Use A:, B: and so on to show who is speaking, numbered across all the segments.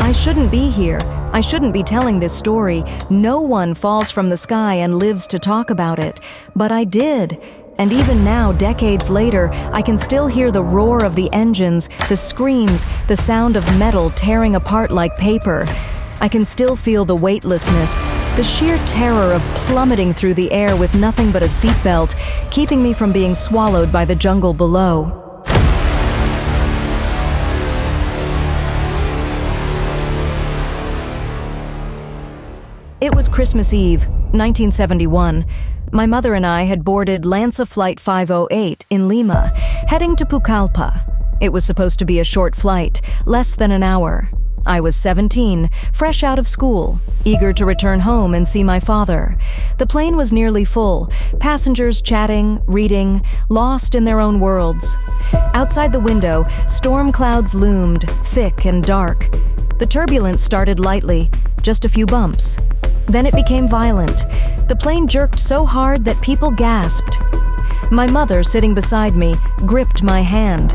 A: I shouldn't be here. I shouldn't be telling this story. No one falls from the sky and lives to talk about it. But I did. And even now, decades later, I can still hear the roar of the engines, the screams, the sound of metal tearing apart like paper. I can still feel the weightlessness, the sheer terror of plummeting through the air with nothing but a seatbelt, keeping me from being swallowed by the jungle below. It was Christmas Eve, 1971. My mother and I had boarded Lanza Flight 508 in Lima, heading to Pucallpa. It was supposed to be a short flight, less than an hour. I was 17, fresh out of school, eager to return home and see my father. The plane was nearly full, passengers chatting, reading, lost in their own worlds. Outside the window, storm clouds loomed, thick and dark. The turbulence started lightly, just a few bumps. Then it became violent. The plane jerked so hard that people gasped. My mother, sitting beside me, gripped my hand.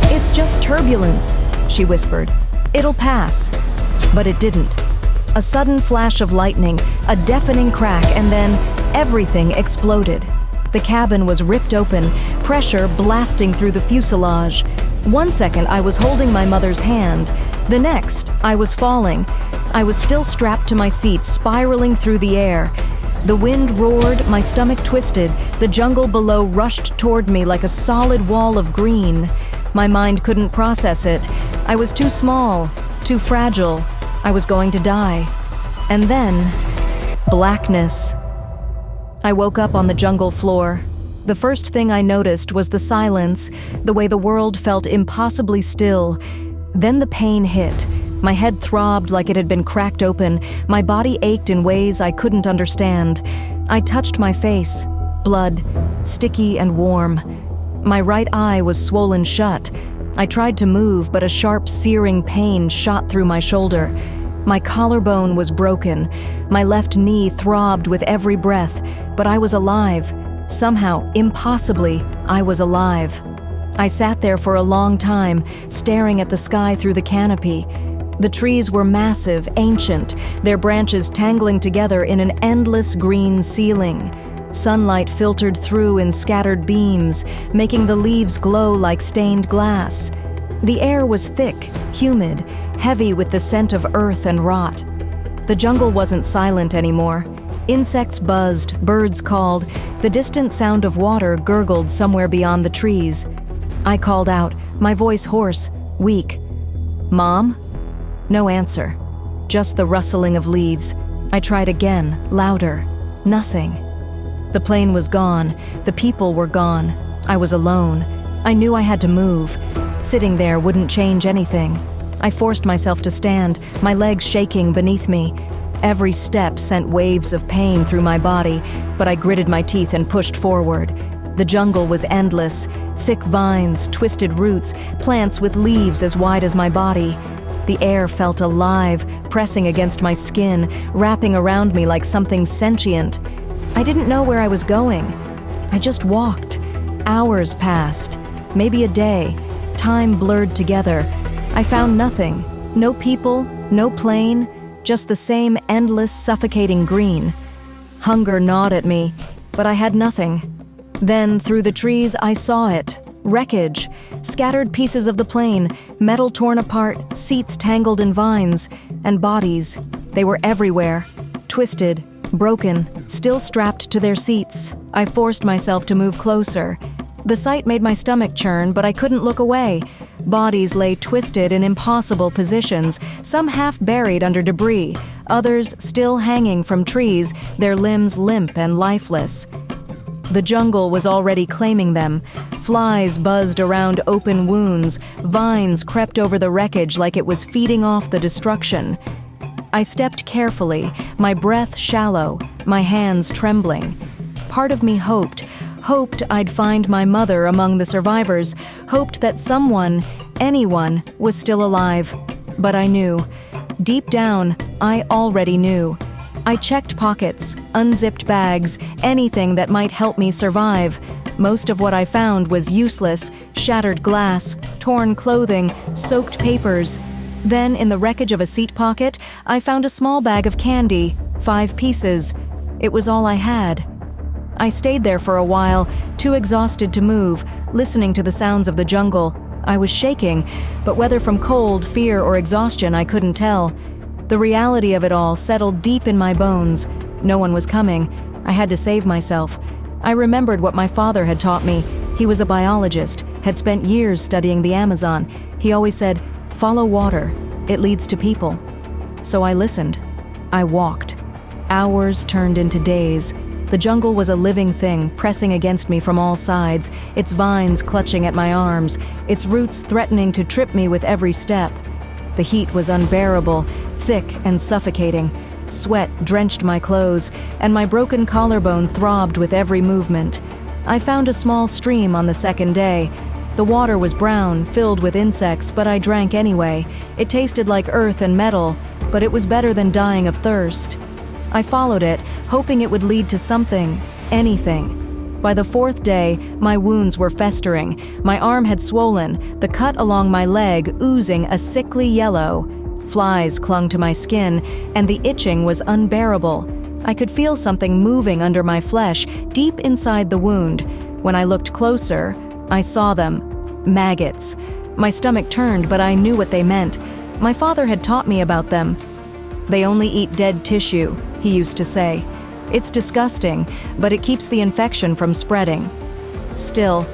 A: "It's just turbulence," she whispered. "It'll pass." But it didn't. A sudden flash of lightning, a deafening crack, and then everything exploded. The cabin was ripped open, pressure blasting through the fuselage. One second, I was holding my mother's hand. The next, I was falling. I was still strapped to my seat, spiraling through the air. The wind roared, my stomach twisted, the jungle below rushed toward me like a solid wall of green. My mind couldn't process it. I was too small, too fragile. I was going to die. And then, blackness. I woke up on the jungle floor. The first thing I noticed was the silence, the way the world felt impossibly still. Then the pain hit. My head throbbed like it had been cracked open. My body ached in ways I couldn't understand. I touched my face. Blood, sticky and warm. My right eye was swollen shut. I tried to move, but a sharp, searing pain shot through my shoulder. My collarbone was broken. My left knee throbbed with every breath, but I was alive. Somehow, impossibly, I was alive. I sat there for a long time, staring at the sky through the canopy. The trees were massive, ancient, their branches tangling together in an endless green ceiling. Sunlight filtered through in scattered beams, making the leaves glow like stained glass. The air was thick, humid, heavy with the scent of earth and rot. The jungle wasn't silent anymore. Insects buzzed, birds called, the distant sound of water gurgled somewhere beyond the trees. I called out, my voice hoarse, weak. "Mom?" No answer. Just the rustling of leaves. I tried again, louder. Nothing. The plane was gone. The people were gone. I was alone. I knew I had to move. Sitting there wouldn't change anything. I forced myself to stand, my legs shaking beneath me. Every step sent waves of pain through my body, but I gritted my teeth and pushed forward. The jungle was endless. Thick vines, twisted roots, plants with leaves as wide as my body. The air felt alive, pressing against my skin, wrapping around me like something sentient. I didn't know where I was going. I just walked. Hours passed, maybe a day. Time blurred together. I found nothing. No people, no plane, just the same endless, suffocating green. Hunger gnawed at me, but I had nothing. Then, through the trees, I saw it. Wreckage, scattered pieces of the plane, metal torn apart, seats tangled in vines, and bodies. They were everywhere, twisted, broken, still strapped to their seats. I forced myself to move closer. The sight made my stomach churn, but I couldn't look away. Bodies lay twisted in impossible positions, some half buried under debris, others still hanging from trees, their limbs limp and lifeless. The jungle was already claiming them. Flies buzzed around open wounds, vines crept over the wreckage like it was feeding off the destruction. I stepped carefully, my breath shallow, my hands trembling. Part of me hoped I'd find my mother among the survivors, hoped that someone, anyone, was still alive. But I knew. Deep down, I already knew. I checked pockets, unzipped bags, anything that might help me survive. Most of what I found was useless, shattered glass, torn clothing, soaked papers. Then, in the wreckage of a seat pocket, I found a small bag of candy, 5 pieces. It was all I had. I stayed there for a while, too exhausted to move, listening to the sounds of the jungle. I was shaking, but whether from cold, fear, or exhaustion, I couldn't tell. The reality of it all settled deep in my bones. No one was coming. I had to save myself. I remembered what my father had taught me. He was a biologist, had spent years studying the Amazon. He always said, "Follow water. It leads to people." So I listened. I walked. Hours turned into days. The jungle was a living thing, pressing against me from all sides, its vines clutching at my arms, its roots threatening to trip me with every step. The heat was unbearable, thick and suffocating. Sweat drenched my clothes, and my broken collarbone throbbed with every movement. I found a small stream on the second day. The water was brown, filled with insects, but I drank anyway. It tasted like earth and metal, but it was better than dying of thirst. I followed it, hoping it would lead to something, anything. By the 4th day, my wounds were festering. My arm had swollen, the cut along my leg oozing a sickly yellow. Flies clung to my skin, and the itching was unbearable. I could feel something moving under my flesh, deep inside the wound. When I looked closer, I saw them. Maggots. My stomach turned, but I knew what they meant. My father had taught me about them. "They only eat dead tissue," he used to say. "It's disgusting, but it keeps the infection from spreading." Still,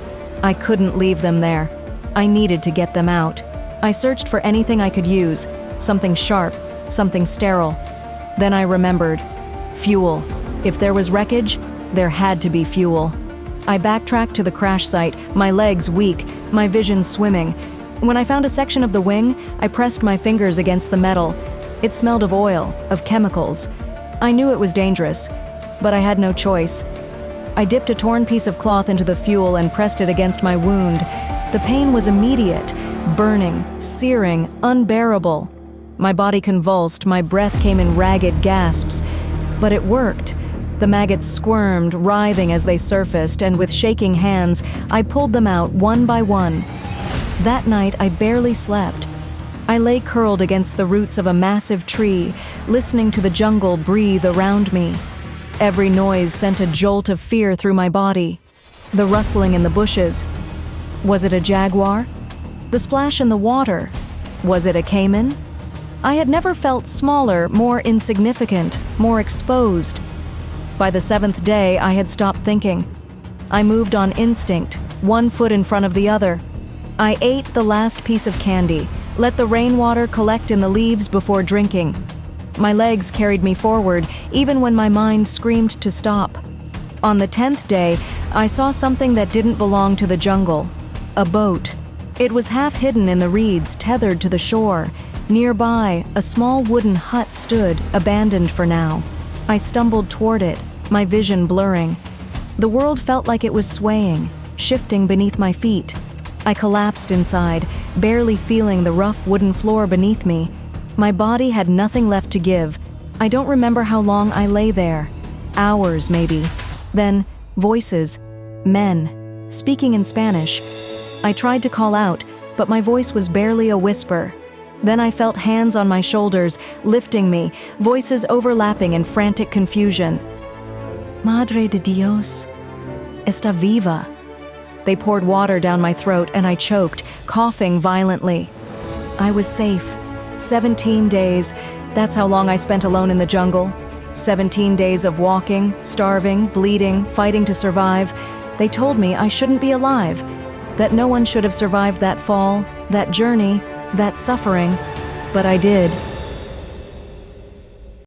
A: I couldn't leave them there. I needed to get them out. I searched for anything I could use, something sharp, something sterile. Then I remembered. Fuel. If there was wreckage, there had to be fuel. I backtracked to the crash site, my legs weak, my vision swimming. When I found a section of the wing, I pressed my fingers against the metal. It smelled of oil, of chemicals. I knew it was dangerous, but I had no choice. I dipped a torn piece of cloth into the fuel and pressed it against my wound. The pain was immediate, burning, searing, unbearable. My body convulsed, my breath came in ragged gasps. But it worked. The maggots squirmed, writhing as they surfaced, and with shaking hands, I pulled them out one by one. That night, I barely slept. I lay curled against the roots of a massive tree, listening to the jungle breathe around me. Every noise sent a jolt of fear through my body. The rustling in the bushes. Was it a jaguar? The splash in the water. Was it a caiman? I had never felt smaller, more insignificant, more exposed. By the 7th day, I had stopped thinking. I moved on instinct, one foot in front of the other. I ate the last piece of candy, let the rainwater collect in the leaves before drinking. My legs carried me forward, even when my mind screamed to stop. On the 10th day, I saw something that didn't belong to the jungle. A boat. It was half hidden in the reeds, tethered to the shore. Nearby, a small wooden hut stood, abandoned for now. I stumbled toward it, my vision blurring. The world felt like it was swaying, shifting beneath my feet. I collapsed inside, barely feeling the rough wooden floor beneath me. My body had nothing left to give. I don't remember how long I lay there. Hours, maybe. Then, voices. Men. Speaking in Spanish. I tried to call out, but my voice was barely a whisper. Then I felt hands on my shoulders, lifting me, voices overlapping in frantic confusion. "Madre de Dios, está viva." They poured water down my throat and I choked, coughing violently. I was safe. 17 days, that's how long I spent alone in the jungle. 17 days of walking, starving, bleeding, fighting to survive. They told me I shouldn't be alive, that no one should have survived that fall, that journey, that suffering. But I did.